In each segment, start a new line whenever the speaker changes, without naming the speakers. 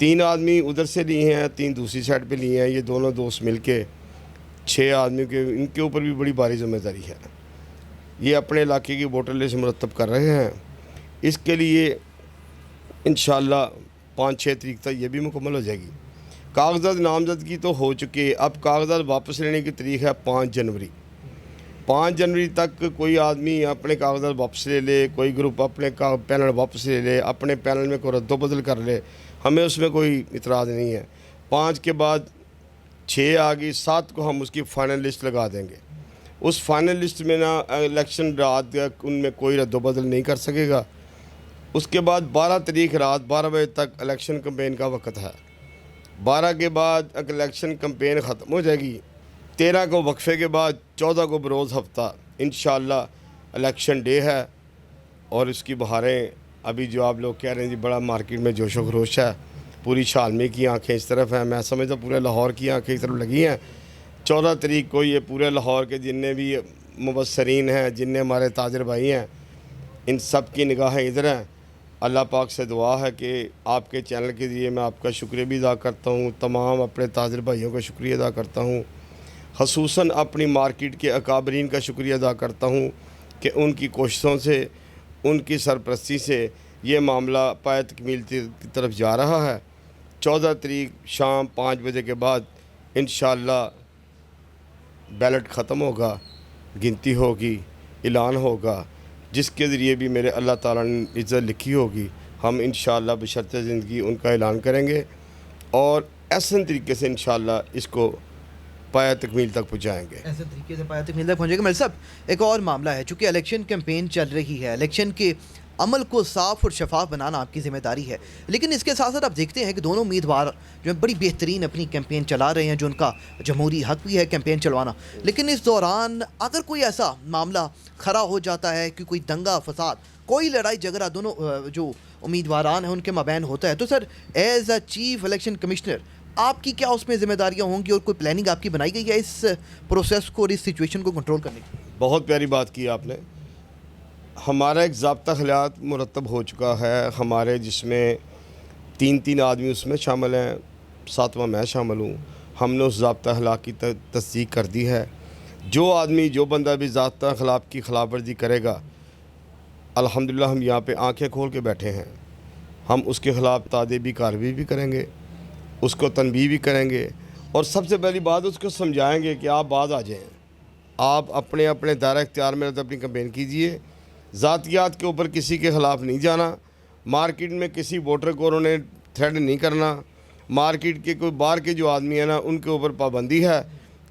3 آدمی ادھر سے لیے ہیں, 3 دوسری سائڈ پہ لیے ہیں. یہ دونوں دوست مل کے 6 آدمیوں کے, ان کے اوپر بھی بڑی بھاری ذمہ داری ہے. یہ اپنے علاقے کی ووٹر لسٹ مرتب کر رہے ہیں. اس کے لیے انشاءاللہ 5-6 تاریخ تک یہ بھی مکمل ہو جائے گی. کاغذات نامزدگی تو ہو چکے, اب کاغذات واپس لینے کی تاریخ ہے 5 جنوری. 5 جنوری تک کوئی آدمی اپنے کاغذات واپس لے لے, کوئی گروپ اپنے پینل واپس لے لے, اپنے پینل میں کوئی رد و بدل کر لے, ہمیں اس میں کوئی اعتراض نہیں ہے. 5 کے بعد 6 آ گئی, 7 کو ہم اس کی فائنل لسٹ لگا دیں گے. اس فائنل لسٹ میں نہ الیکشن رات ان میں کوئی رد و بدل نہیں کر سکے گا. اس کے بعد 12 تاریخ رات 12 بجے تک الیکشن کمپین کا وقت ہے. 12 کے بعد الیکشن کمپین ختم ہو جائے گی. 13 کو وقفے کے بعد 14 کو بروز ہفتہ انشاءاللہ الیکشن ڈے ہے. اور اس کی بہاریں ابھی جو آپ لوگ کہہ رہے ہیں جی بڑا مارکیٹ میں جوش و خروش ہے, پوری شالمی کی آنکھیں اس طرف ہیں, میں سمجھتا پورے لاہور کی آنکھیں اس طرف لگی ہیں. 14 تاریخ کو یہ پورے لاہور کے جتنے بھی مبصرین ہیں, جتنے ہمارے تاجر بھائی ہیں, ان سب کی نگاہیں ادھر ہیں. اللہ پاک سے دعا ہے کہ آپ کے چینل کے ذریعے میں آپ کا شکریہ بھی ادا کرتا ہوں, تمام اپنے تاجر بھائیوں کا شکریہ ادا کرتا ہوں, خصوصاً اپنی مارکیٹ کے اکابرین کا شکریہ ادا کرتا ہوں کہ ان کی کوششوں سے, ان کی سرپرستی سے یہ معاملہ پائے تکمیل کی طرف جا رہا ہے. 14 تاریخ شام 5 بجے کے بعد انشاءاللہ بیلٹ ختم ہوگا, گنتی ہوگی, اعلان ہوگا, جس کے ذریعے بھی میرے اللہ تعالیٰ نے عزت لکھی ہوگی. ہم انشاءاللہ بشرط زندگی ان کا اعلان کریں گے اور احسن طریقے سے انشاءاللہ اس کو پایا تکمیل تک پہنچائیں گے.
ایسے طریقے سے پایا تکمیل تک پہنچے گا. ملک صاحب, ایک اور معاملہ ہے, چونکہ الیکشن کیمپین چل رہی ہے, الیکشن کے عمل کو صاف اور شفاف بنانا آپ کی ذمہ داری ہے, لیکن اس کے ساتھ ساتھ آپ دیکھتے ہیں کہ دونوں امیدوار جو ہیں بڑی بہترین اپنی کیمپین چلا رہے ہیں, جو ان کا جمہوری حق بھی ہے کیمپین چلوانا. لیکن اس دوران اگر کوئی ایسا معاملہ کھڑا ہو جاتا ہے کہ کوئی دنگا فساد, کوئی لڑائی جھگڑا دونوں جو امیدواران ہیں ان کے مابین ہوتا ہے, تو sir as a chief election commissioner آپ کی کیا اس میں ذمہ داریاں ہوں گی, اور کوئی پلاننگ آپ کی بنائی گئی ہے اس پروسیس کو اور اس سچویشن کو کنٹرول کرنے کی؟
بہت پیاری بات کی آپ نے. ہمارا ایک ضابطہ اخلاق مرتب ہو چکا ہے ہمارے, جس میں 3 آدمی اس میں شامل ہیں, 7واں میں شامل ہوں. ہم نے اس ضابطہ اخلاق کی تصدیق کر دی ہے. جو آدمی جو بندہ بھی ضابطہ اخلاق کی خلاف ورزی کرے گا, الحمدللہ ہم یہاں پہ آنکھیں کھول کے بیٹھے ہیں. ہم اس کے خلاف تادیبی کارروائی بھی کریں گے, اس کو تنبیہ بھی کریں گے, اور سب سے پہلی بات اس کو سمجھائیں گے کہ آپ بعد آ جائیں, آپ اپنے اپنے دائرہ اختیار میں اپنی کمپین کیجئے. ذاتیات کے اوپر کسی کے خلاف نہیں جانا, مارکیٹ میں کسی ووٹر کو انہوں نے تھریڈ نہیں کرنا. مارکیٹ کے کوئی باہر کے جو آدمی ہیں نا, ان کے اوپر پابندی ہے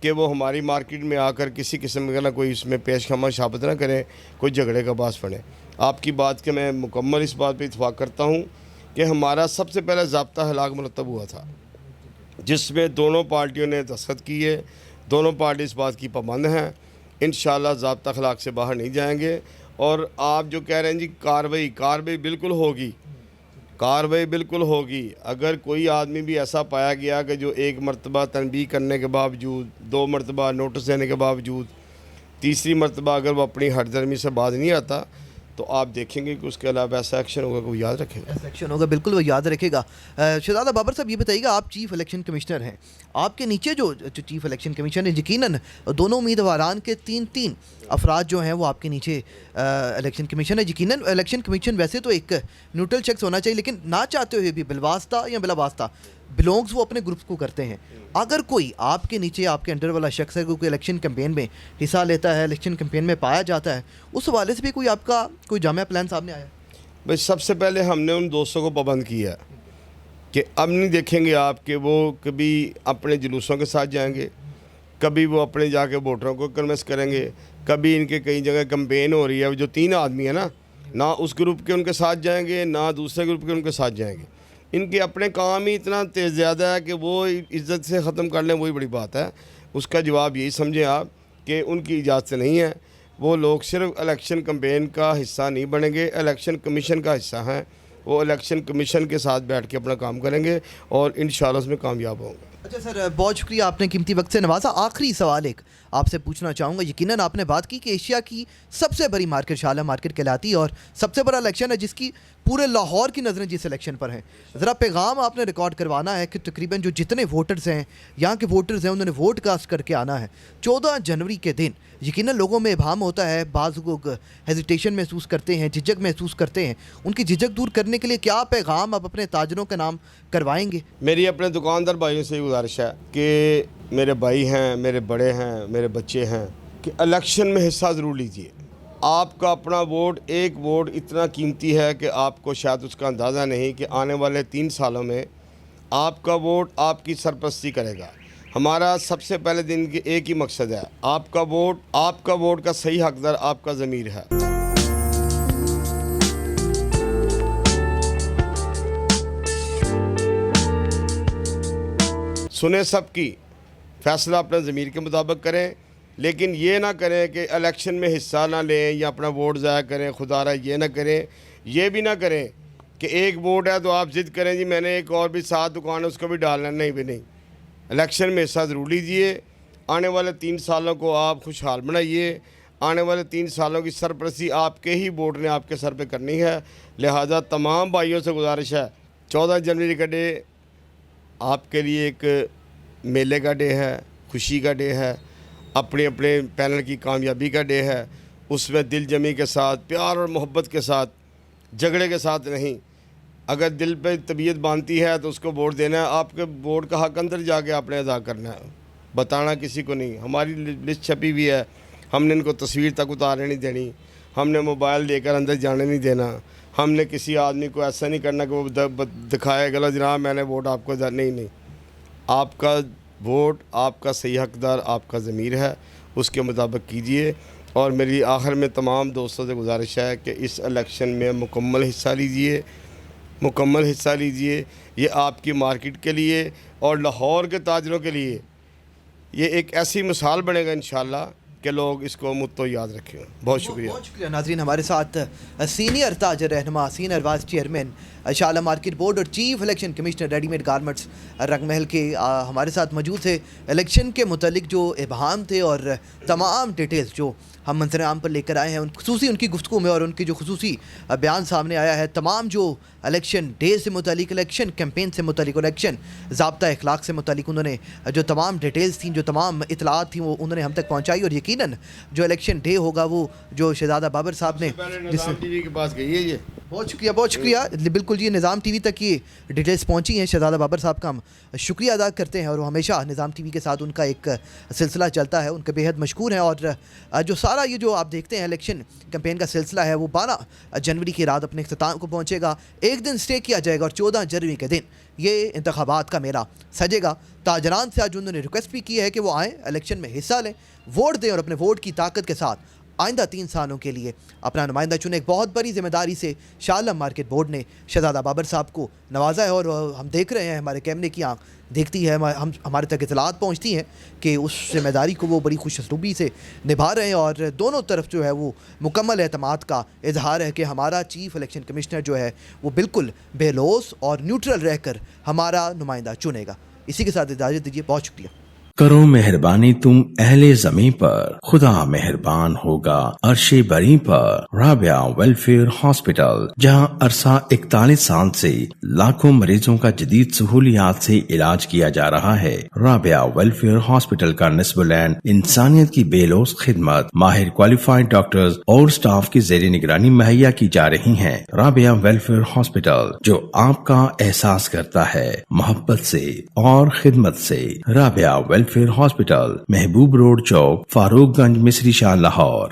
کہ وہ ہماری مارکیٹ میں آ کر کسی قسم کا نہ کوئی اس میں پیش خدمت شابت نہ کریں, کوئی جھگڑے کا باعث بنے. آپ کی بات کے میں مکمل اس بات پہ اتفاق کرتا ہوں کہ ہمارا سب سے پہلے ضابطہ اخلاق مرتب ہوا تھا, جس میں دونوں پارٹیوں نے دستخط کیے. دونوں پارٹی اس بات کی پابند ہیں, انشاءاللہ ضابطہ اخلاق سے باہر نہیں جائیں گے. اور آپ جو کہہ رہے ہیں جی کارروائی بالکل ہوگی, کارروائی بالکل ہوگی. اگر کوئی آدمی بھی ایسا پایا گیا کہ جو 1 مرتبہ تنبیہ کرنے کے باوجود, 2 مرتبہ نوٹس دینے کے باوجود, 3ری مرتبہ اگر وہ اپنی ہٹ درمی سے باز نہیں آتا, تو آپ دیکھیں گے کہ اس کے علاوہ ایسا ایکشن ہوگا کہ وہ یاد رکھے گا.
ایسا ایکشن ہوگا, بالکل وہ یاد رکھے گا. شہزادہ بابر صاحب, یہ بتائیے گا, آپ چیف الیکشن کمشنر ہیں, آپ کے نیچے جو چیف الیکشن کمیشن ہے, یقیناً دونوں امیدواران کے 3 افراد جو ہیں وہ آپ کے نیچے الیکشن کمیشن ہے. یقیناً الیکشن کمیشن ویسے تو ایک نیوٹرل شخص ہونا چاہیے, لیکن نہ چاہتے ہوئے بھی بالواسطہ یا بلا واسطہ بلونگز وہ اپنے گروپس کو کرتے ہیں. اگر کوئی آپ کے نیچے آپ کے انڈر والا شخص ہے, کوئی الیکشن کمپین میں حصہ لیتا ہے, الیکشن کمپین میں پایا جاتا ہے, اس حوالے سے بھی کوئی آپ کا کوئی جامع پلان سامنے آیا؟
بھائی سب سے پہلے ہم نے ان دوستوں کو پابند کیا کہ اب نہیں دیکھیں گے آپ کہ وہ کبھی اپنے جلوسوں کے ساتھ جائیں گے, کبھی وہ اپنے جا کے ووٹروں کو کنوینس کریں گے, کبھی ان کے کئی جگہ کمپین ہو رہی ہے, جو 3 آدمی ہیں نا, نہ اس گروپ کے ان کے ساتھ جائیں گے, نہ دوسرے گروپ کے ان کے ساتھ جائیں گے. ان کے اپنے کام ہی اتنا تیز زیادہ ہے کہ وہ عزت سے ختم کر لیں, وہی بڑی بات ہے. اس کا جواب یہی سمجھیں آپ کہ ان کی اجازت سے نہیں ہے. وہ لوگ صرف الیکشن کمپین کا حصہ نہیں بنیں گے, الیکشن کمیشن کا حصہ ہیں. وہ الیکشن کمیشن کے ساتھ بیٹھ کے اپنا کام کریں گے اور انشاءاللہ اس میں کامیاب ہوں گے.
اچھا سر, بہت شکریہ, آپ نے قیمتی وقت سے نوازا. آخری سوال ایک آپ سے پوچھنا چاہوں گا. یقیناً آپ نے بات کی کہ ایشیا کی سب سے بڑی مارکیٹ شالہ مارکیٹ کہلاتی ہے اور سب سے بڑا الیکشن ہے جس کی پورے لاہور کی نظریں جس الیکشن پر ہیں. ذرا پیغام آپ نے ریکارڈ کروانا ہے کہ تقریباً جو جتنے ووٹرز ہیں یہاں کے ووٹرز ہیں انہوں نے ووٹ کاسٹ کر کے آنا ہے 14 جنوری کے دن. یقیناً لوگوں میں ابہام ہوتا ہے, بعض لوگ ہیزیٹیشن محسوس کرتے ہیں, جھجک محسوس کرتے ہیں. ان کی جھجک دور کرنے کے لیے کیا پیغام آپ اپنے تاجروں کے نام کروائیں گے؟
میری اپنے دکاندار بھائیوں سے گزارش ہے کہ میرے بھائی ہیں, میرے بڑے ہیں, میرے بچے ہیں, کہ الیکشن میں حصہ ضرور لیجئے. آپ کا اپنا ووٹ, ایک ووٹ اتنا قیمتی ہے کہ آپ کو شاید اس کا اندازہ نہیں کہ آنے والے 3 سالوں میں آپ کا ووٹ آپ کی سرپرستی کرے گا. ہمارا سب سے پہلے دن کی ایک ہی مقصد ہے, آپ کا ووٹ کا صحیح حقدار آپ کا ضمیر ہے. سنیں سب کی, فیصلہ اپنے ضمیر کے مطابق کریں, لیکن یہ نہ کریں کہ الیکشن میں حصہ نہ لیں یا اپنا ووٹ ضائع کریں. خدا را یہ نہ کریں, یہ بھی نہ کریں کہ ایک ووٹ ہے تو آپ ضد کریں جی میں نے ایک اور بھی 7 دکان ہے اس کو بھی ڈالنا. نہیں بھی نہیں, الیکشن میں حصہ ضرور لیجئے. آنے والے 3 سالوں کو آپ خوشحال بنائیے. آنے والے 3 سالوں کی سرپرستی آپ کے ہی ووٹ نے آپ کے سر پہ کرنی ہے. لہذا تمام بھائیوں سے گزارش ہے, 14 جنوری کا ڈے آپ کے لیے ایک میلے کا ڈے ہے, خوشی کا ڈے ہے, اپنے اپنے پینل کی کامیابی کا ڈے ہے. اس میں دل جمی کے ساتھ, پیار اور محبت کے ساتھ, جھگڑے کے ساتھ نہیں. اگر دل پہ طبیعت باندھتی ہے تو اس کو ووٹ دینا ہے. آپ کے ووٹ کا حق اندر جا کے آپ نے ادا کرنا ہے, بتانا کسی کو نہیں. ہماری لسٹ چھپی ہوئی ہے, ہم نے ان کو تصویر تک اتارنے نہیں دینی, ہم نے موبائل دے کر اندر جانے نہیں دینا, ہم نے کسی آدمی کو ایسا نہیں کرنا کہ وہ دکھائے گلا جناب میں نے ووٹ آپ کو نہیں. آپ کا ووٹ آپ کا صحیح حقدار آپ کا ضمیر ہے, اس کے مطابق کیجئے. اور میری آخر میں تمام دوستوں سے گزارش ہے کہ اس الیکشن میں مکمل حصہ لیجئے. یہ آپ کی مارکیٹ کے لیے اور لاہور کے تاجروں کے لیے یہ ایک ایسی مثال بنے گا انشاءاللہ کہ لوگ اس کو مدتوں یاد رکھیں. بہت شکریہ.
بہت شکریہ. ناظرین, ہمارے ساتھ سینئر تاجر رہنما, سینئر وائس چیئرمین شالہ مارکیٹ بورڈ اور chief election commissioner ready made garments Rang Mahal کے ہمارے ساتھ موجود تھے. الیکشن کے متعلق جو ابہام تھے اور تمام ڈیٹیلز جو ہم منظر عام پر لے کر آئے ہیں, خصوصی ان کی گفتگو میں اور ان کی جو خصوصی بیان سامنے آیا ہے, تمام جو الیکشن ڈے سے متعلق, الیکشن کیمپین سے متعلق, الیکشن ضابطہ اخلاق سے متعلق انہوں نے جو تمام ڈیٹیلز تھیں, جو تمام اطلاعات تھیں وہ انہوں نے ہم تک پہنچائی. اور یقیناً جو الیکشن ڈے ہوگا وہ جو شہزادہ بابر صاحب نے
نظام ٹی وی کے پاس گئی ہے. یہ
بہت شکریہ. بالکل جی, نظام ٹی وی تک یہ ڈیٹیلز پہنچی ہیں. شہزادہ بابر صاحب کا ہم شکریہ ادا کرتے ہیں اور وہ ہمیشہ نظام ٹی وی کے ساتھ ان کا ایک سلسلہ چلتا ہے, ان کے بے حد مشکور ہیں. اور جو سارا یہ جو آپ دیکھتے ہیں الیکشن کیمپین کا سلسلہ ہے وہ 12 جنوری کی رات اپنے اختتام کو پہنچے گا. ایک دن اسٹے کیا جائے گا اور 14 جنوری کے دن یہ انتخابات کا میلہ سجے گا. تاجران سے آج انہوں نے ریکویسٹ بھی کی ہے کہ وہ آئیں, الیکشن میں حصہ لیں, ووٹ دیں اور اپنے ووٹ کی طاقت کے ساتھ آئندہ 3 سالوں کے لیے اپنا نمائندہ چنے. ایک بہت بڑی ذمہ داری سے شالہ مارکیٹ بورڈ نے شہزادہ بابر صاحب کو نوازا ہے اور ہم دیکھ رہے ہیں, ہمارے کیمرے کی آنکھ دیکھتی ہے, ہمارے تک اطلاعات پہنچتی ہیں کہ اس ذمہ داری کو وہ بڑی خوش اسلوبی سے نبھا رہے ہیں. اور دونوں طرف جو ہے وہ مکمل اعتماد کا اظہار ہے کہ ہمارا چیف الیکشن کمشنر جو ہے وہ بالکل بے لوث اور نیوٹرل رہ کر ہمارا نمائندہ چنے گا. اسی کے ساتھ اجازت دیجیے. بہت شکریہ.
کرو مہربانی تم اہل زمین پر, خدا مہربان ہوگا عرش بری پر. رابعہ ویلفیئر ہاسپٹل, جہاں عرصہ 41 سال سے لاکھوں مریضوں کا جدید سہولیات سے علاج کیا جا رہا ہے. رابعہ ویلفیئر ہاسپٹل کا نصب العین انسانیت کی بے لوث خدمت, ماہر کوالیفائڈ ڈاکٹرز اور سٹاف کی زیر نگرانی مہیا کی جا رہی ہیں. رابعہ ویلفیئر ہاسپٹل جو آپ کا احساس کرتا ہے محبت سے اور خدمت سے. رابعہ ویلفیئر ہاسپٹل, محبوب روڈ چوک, فاروق گنج, مصری شاہ, لاہور.